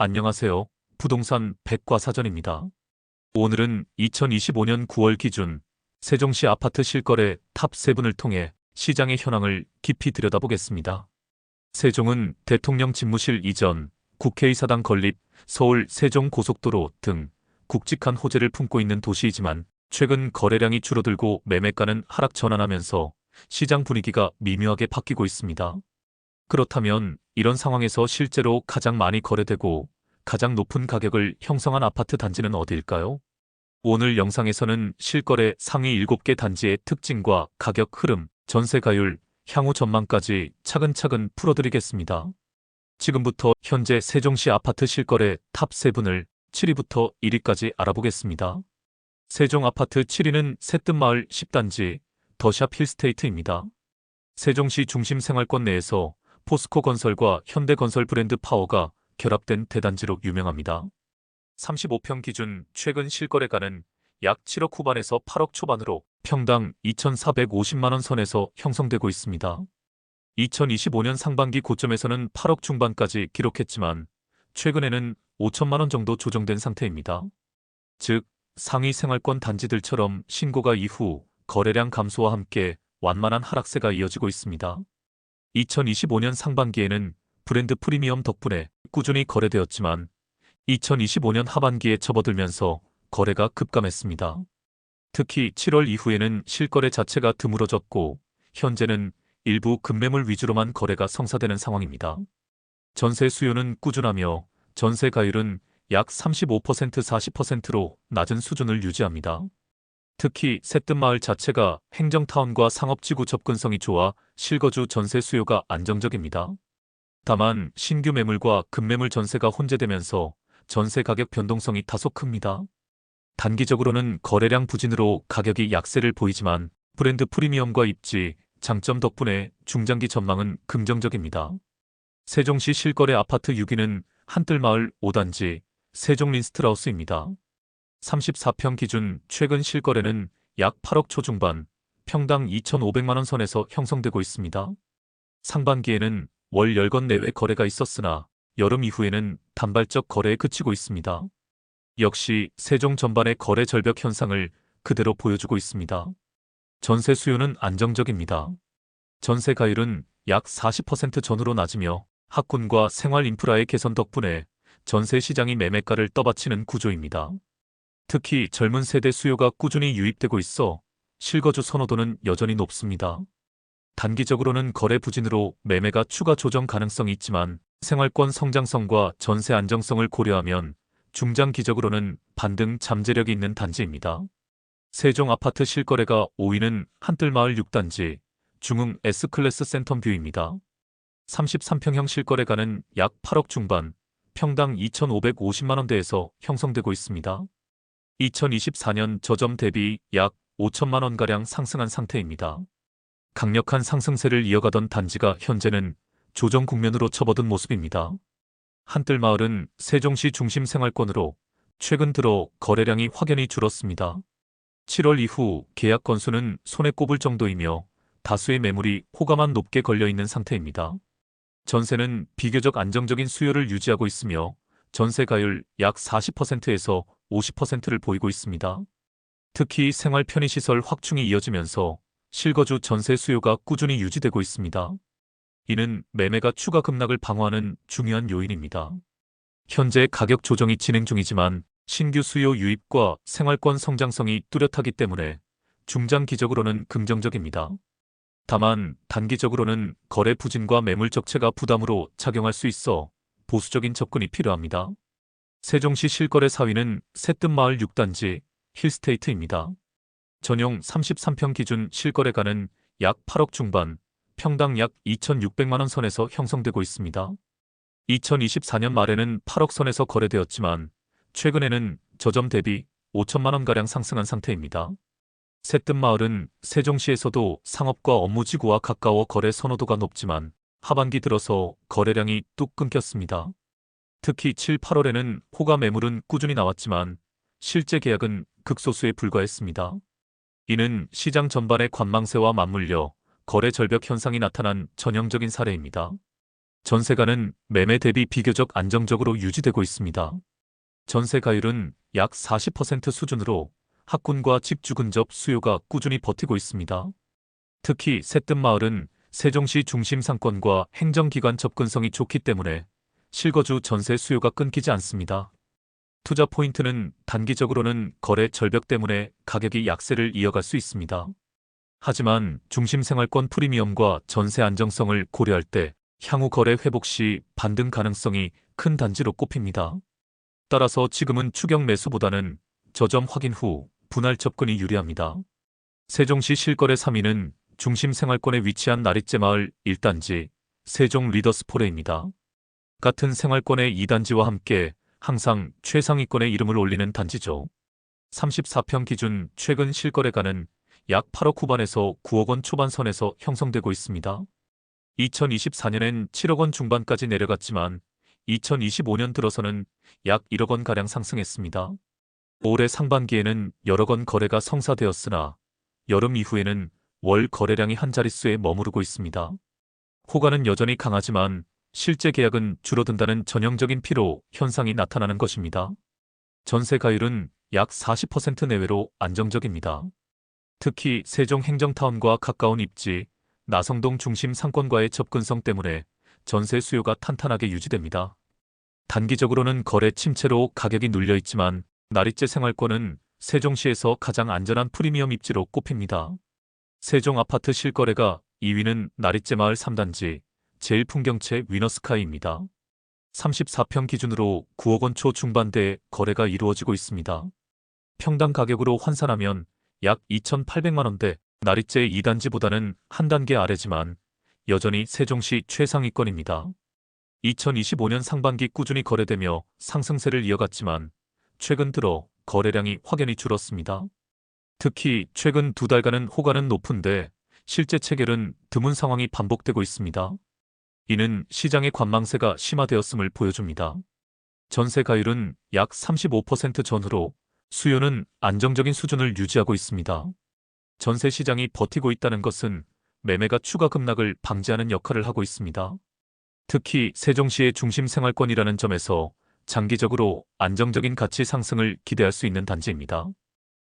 안녕하세요. 부동산 백과사전입니다. 오늘은 2025년 9월 기준 세종시 아파트 실거래 탑 7을 통해 시장의 현황을 깊이 들여다보겠습니다. 세종은 대통령 집무실 이전, 국회의사당 건립, 서울 세종고속도로 등 굵직한 호재를 품고 있는 도시이지만 최근 거래량이 줄어들고 매매가는 하락 전환하면서 시장 분위기가 미묘하게 바뀌고 있습니다. 그렇다면 이런 상황에서 실제로 가장 많이 거래되고 가장 높은 가격을 형성한 아파트 단지는 어디일까요? 오늘 영상에서는 실거래 상위 7개 단지의 특징과 가격 흐름, 전세 가율, 향후 전망까지 차근차근 풀어드리겠습니다. 지금부터 현재 세종시 아파트 실거래 탑 7을 7위부터 1위까지 알아보겠습니다. 세종 아파트 7위는 새뜸마을 10단지 더샵 힐스테이트입니다. 세종시 중심 생활권 내에서 포스코건설과 현대건설 브랜드 파워가 결합된 대단지로 유명합니다. 35평 기준 최근 실거래가는 약 7억 후반에서 8억 초반으로 평당 2,450만원 선에서 형성되고 있습니다. 2025년 상반기 고점에서는 8억 중반까지 기록했지만 최근에는 5천만원 정도 조정된 상태입니다. 즉, 상위 생활권 단지들처럼 신고가 이후 거래량 감소와 함께 완만한 하락세가 이어지고 있습니다. 2025년 상반기에는 브랜드 프리미엄 덕분에 꾸준히 거래되었지만 2025년 하반기에 접어들면서 거래가 급감했습니다. 특히 7월 이후에는 실거래 자체가 드물어졌고 현재는 일부 급매물 위주로만 거래가 성사되는 상황입니다. 전세 수요는 꾸준하며 전세 가율은 약 35% 40%로 낮은 수준을 유지합니다. 특히 새뜸마을 자체가 행정타운과 상업지구 접근성이 좋아 실거주 전세 수요가 안정적입니다. 다만 신규 매물과 급매물 전세가 혼재되면서 전세 가격 변동성이 다소 큽니다. 단기적으로는 거래량 부진으로 가격이 약세를 보이지만 브랜드 프리미엄과 입지, 장점 덕분에 중장기 전망은 긍정적입니다. 세종시 실거래 아파트 6위는 한뜰마을 5단지 세종 린스트라우스입니다. 34평 기준 최근 실거래는 약 8억 초중반, 평당 2,500만원 선에서 형성되고 있습니다. 상반기에는 월 10건 내외 거래가 있었으나 여름 이후에는 단발적 거래에 그치고 있습니다. 역시 세종 전반의 거래 절벽 현상을 그대로 보여주고 있습니다. 전세 수요는 안정적입니다. 전세 가율은 약 40% 전후로 낮으며 학군과 생활 인프라의 개선 덕분에 전세 시장이 매매가를 떠받치는 구조입니다. 특히 젊은 세대 수요가 꾸준히 유입되고 있어 실거주 선호도는 여전히 높습니다. 단기적으로는 거래 부진으로 매매가 추가 조정 가능성이 있지만 생활권 성장성과 전세 안정성을 고려하면 중장기적으로는 반등 잠재력이 있는 단지입니다. 세종 아파트 실거래가 5위는 한뜰마을 6단지 중흥 S클래스 센텀뷰입니다. 33평형 실거래가는 약 8억 중반, 평당 2,550만원대에서 형성되고 있습니다. 2024년 저점 대비 약 5천만원가량 상승한 상태입니다. 강력한 상승세를 이어가던 단지가 현재는 조정 국면으로 접어든 모습입니다. 한뜰마을은 세종시 중심 생활권으로 최근 들어 거래량이 확연히 줄었습니다. 7월 이후 계약 건수는 손에 꼽을 정도이며 다수의 매물이 호가만 높게 걸려있는 상태입니다. 전세는 비교적 안정적인 수요를 유지하고 있으며 전세 가율 약 40%에서 50%를 보이고 있습니다. 특히 생활 편의시설 확충이 이어지면서 실거주 전세 수요가 꾸준히 유지되고 있습니다. 이는 매매가 추가 급락을 방어하는 중요한 요인입니다. 현재 가격 조정이 진행 중이지만 신규 수요 유입과 생활권 성장성이 뚜렷하기 때문에 중장기적으로는 긍정적입니다. 다만 단기적으로는 거래 부진과 매물 적체가 부담으로 작용할 수 있어 보수적인 접근이 필요합니다. 세종시 실거래 4위는 새뜸마을 6단지 힐스테이트입니다. 전용 33평 기준 실거래가는 약 8억 중반, 평당 약 2,600만원 선에서 형성되고 있습니다. 2024년 말에는 8억 선에서 거래되었지만 최근에는 저점 대비 5천만원가량 상승한 상태입니다. 새뜸마을은 세종시에서도 상업과 업무지구와 가까워 거래 선호도가 높지만 하반기 들어서 거래량이 뚝 끊겼습니다. 특히 7, 8월에는 호가 매물은 꾸준히 나왔지만 실제 계약은 극소수에 불과했습니다. 이는 시장 전반의 관망세와 맞물려 거래 절벽 현상이 나타난 전형적인 사례입니다. 전세가는 매매 대비 비교적 안정적으로 유지되고 있습니다. 전세 가율은 약 40% 수준으로 학군과 집주 근접 수요가 꾸준히 버티고 있습니다. 특히 새뜸마을은 세종시 중심 상권과 행정기관 접근성이 좋기 때문에 실거주 전세 수요가 끊기지 않습니다. 투자 포인트는 단기적으로는 거래 절벽 때문에 가격이 약세를 이어갈 수 있습니다. 하지만 중심 생활권 프리미엄과 전세 안정성을 고려할 때 향후 거래 회복 시 반등 가능성이 큰 단지로 꼽힙니다. 따라서 지금은 추격 매수보다는 저점 확인 후 분할 접근이 유리합니다. 세종시 실거래 3위는 중심 생활권에 위치한 나리째 마을 1단지 세종 리더스포레입니다. 같은 생활권의 2단지와 함께 항상 최상위권에 이름을 올리는 단지죠. 34평 기준 최근 실거래가는 약 8억 후반에서 9억 원 초반 선에서 형성되고 있습니다. 2024년엔 7억 원 중반까지 내려갔지만 2025년 들어서는 약 1억 원가량 상승했습니다. 올해 상반기에는 여러 건 거래가 성사되었으나 여름 이후에는 월 거래량이 한 자릿수에 머무르고 있습니다. 호가는 여전히 강하지만 실제 계약은 줄어든다는 전형적인 피로 현상이 나타나는 것입니다. 전세 가율은 약 40% 내외로 안정적입니다. 특히 세종 행정타운과 가까운 입지, 나성동 중심 상권과의 접근성 때문에 전세 수요가 탄탄하게 유지됩니다. 단기적으로는 거래 침체로 가격이 눌려 있지만 나리째 생활권은 세종시에서 가장 안전한 프리미엄 입지로 꼽힙니다. 세종 아파트 실거래가 2위는 나리째 마을 3단지 제일풍경채 위너스카이입니다. 34평 기준으로 9억 원 초 중반대에 거래가 이루어지고 있습니다. 평당 가격으로 환산하면 약 2,800만 원대, 나리째 2단지보다는 한 단계 아래지만 여전히 세종시 최상위권입니다. 2025년 상반기 꾸준히 거래되며 상승세를 이어갔지만 최근 들어 거래량이 확연히 줄었습니다. 특히 최근 두 달간은 호가는 높은데 실제 체결은 드문 상황이 반복되고 있습니다. 이는 시장의 관망세가 심화되었음을 보여줍니다. 전세 가율은 약 35% 전후로 수요는 안정적인 수준을 유지하고 있습니다. 전세 시장이 버티고 있다는 것은 매매가 추가 급락을 방지하는 역할을 하고 있습니다. 특히 세종시의 중심 생활권이라는 점에서 장기적으로 안정적인 가치 상승을 기대할 수 있는 단지입니다.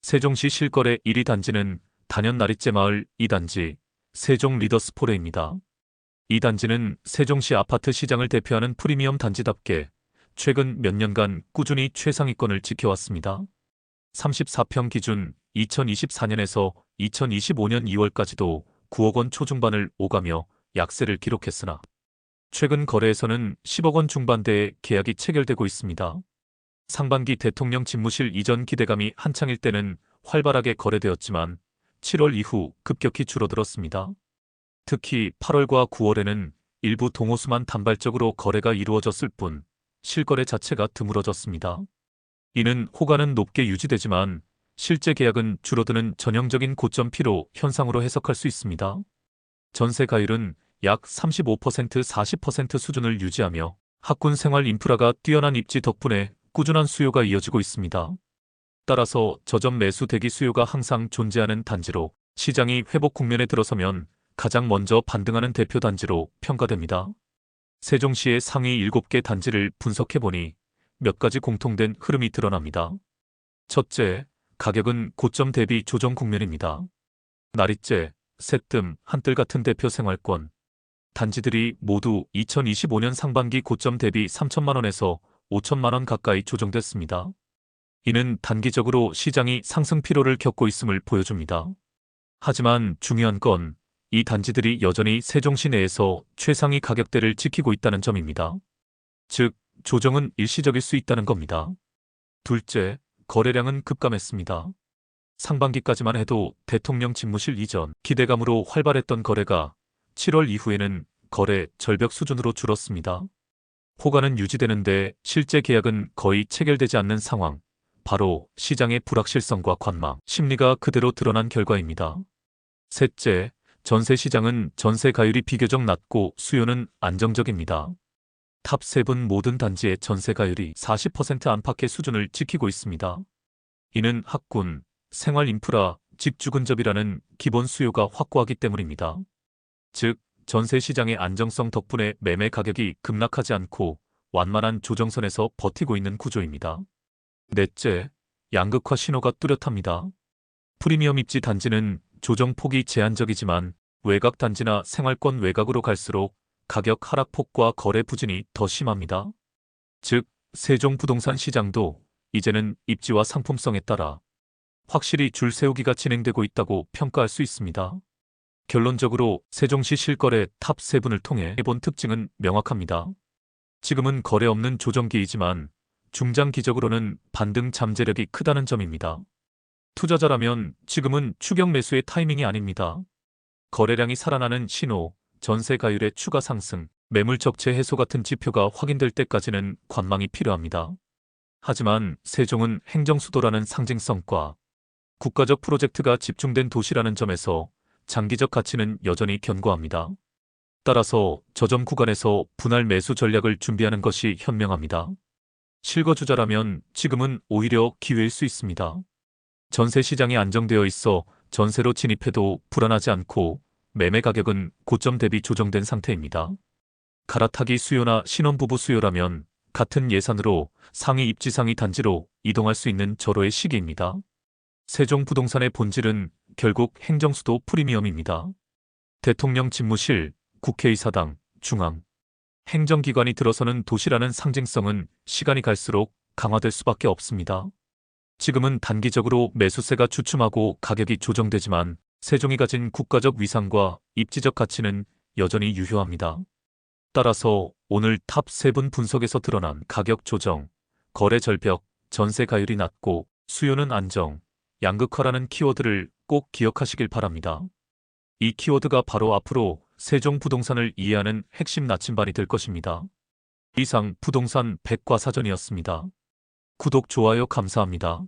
세종시 실거래 1위 단지는 단연 나리째 마을 2단지 세종 리더스포레입니다. 이 단지는 세종시 아파트 시장을 대표하는 프리미엄 단지답게 최근 몇 년간 꾸준히 최상위권을 지켜왔습니다. 34평 기준 2024년에서 2025년 2월까지도 9억 원 초중반을 오가며 약세를 기록했으나 최근 거래에서는 10억 원 중반대의 계약이 체결되고 있습니다. 상반기 대통령 집무실 이전 기대감이 한창일 때는 활발하게 거래되었지만 7월 이후 급격히 줄어들었습니다. 특히 8월과 9월에는 일부 동호수만 단발적으로 거래가 이루어졌을 뿐 실거래 자체가 드물어졌습니다. 이는 호가는 높게 유지되지만 실제 계약은 줄어드는 전형적인 고점 피로 현상으로 해석할 수 있습니다. 전세 가율은 약 35% 40% 수준을 유지하며 학군 생활 인프라가 뛰어난 입지 덕분에 꾸준한 수요가 이어지고 있습니다. 따라서 저점 매수 대기 수요가 항상 존재하는 단지로 시장이 회복 국면에 들어서면 가장 먼저 반등하는 대표 단지로 평가됩니다. 세종시의 상위 7개 단지를 분석해보니 몇 가지 공통된 흐름이 드러납니다. 첫째, 가격은 고점 대비 조정 국면입니다. 나리째, 새뜸, 한뜰 같은 대표 생활권 단지들이 모두 2025년 상반기 고점 대비 3천만 원에서 5천만 원 가까이 조정됐습니다. 이는 단기적으로 시장이 상승 피로를 겪고 있음을 보여줍니다. 하지만 중요한 건 이 단지들이 여전히 세종시 내에서 최상위 가격대를 지키고 있다는 점입니다. 즉, 조정은 일시적일 수 있다는 겁니다. 둘째, 거래량은 급감했습니다. 상반기까지만 해도 대통령 집무실 이전 기대감으로 활발했던 거래가 7월 이후에는 거래 절벽 수준으로 줄었습니다. 호가는 유지되는데 실제 계약은 거의 체결되지 않는 상황. 바로 시장의 불확실성과 관망, 심리가 그대로 드러난 결과입니다. 셋째, 전세 시장은 전세 가율이 비교적 낮고 수요는 안정적입니다. 탑 7 모든 단지의 전세 가율이 40% 안팎의 수준을 지키고 있습니다. 이는 학군, 생활 인프라, 집주 근접이라는 기본 수요가 확고하기 때문입니다. 즉, 전세 시장의 안정성 덕분에 매매 가격이 급락하지 않고 완만한 조정선에서 버티고 있는 구조입니다. 넷째, 양극화 신호가 뚜렷합니다. 프리미엄 입지 단지는 조정폭이 제한적이지만 외곽 단지나 생활권 외곽으로 갈수록 가격 하락폭과 거래 부진이 더 심합니다. 즉, 세종 부동산 시장도 이제는 입지와 상품성에 따라 확실히 줄 세우기가 진행되고 있다고 평가할 수 있습니다. 결론적으로 세종시 실거래 탑 3분을 통해 본 특징은 명확합니다. 지금은 거래 없는 조정기이지만 중장기적으로는 반등 잠재력이 크다는 점입니다. 투자자라면 지금은 추격 매수의 타이밍이 아닙니다. 거래량이 살아나는 신호, 전세 가율의 추가 상승, 매물 적체 해소 같은 지표가 확인될 때까지는 관망이 필요합니다. 하지만 세종은 행정수도라는 상징성과 국가적 프로젝트가 집중된 도시라는 점에서 장기적 가치는 여전히 견고합니다. 따라서 저점 구간에서 분할 매수 전략을 준비하는 것이 현명합니다. 실거주자라면 지금은 오히려 기회일 수 있습니다. 전세 시장이 안정되어 있어 전세로 진입해도 불안하지 않고 매매 가격은 고점 대비 조정된 상태입니다. 갈아타기 수요나 신혼부부 수요라면 같은 예산으로 상위 입지 상위 단지로 이동할 수 있는 절호의 시기입니다. 세종 부동산의 본질은 결국 행정수도 프리미엄입니다. 대통령 집무실, 국회의사당, 중앙, 행정기관이 들어서는 도시라는 상징성은 시간이 갈수록 강화될 수밖에 없습니다. 지금은 단기적으로 매수세가 주춤하고 가격이 조정되지만 세종이 가진 국가적 위상과 입지적 가치는 여전히 유효합니다. 따라서 오늘 탑 3분 분석에서 드러난 가격 조정, 거래 절벽, 전세 가율이 낮고 수요는 안정, 양극화라는 키워드를 꼭 기억하시길 바랍니다. 이 키워드가 바로 앞으로 세종 부동산을 이해하는 핵심 나침반이 될 것입니다. 이상 부동산 백과사전이었습니다. 구독, 좋아요 감사합니다.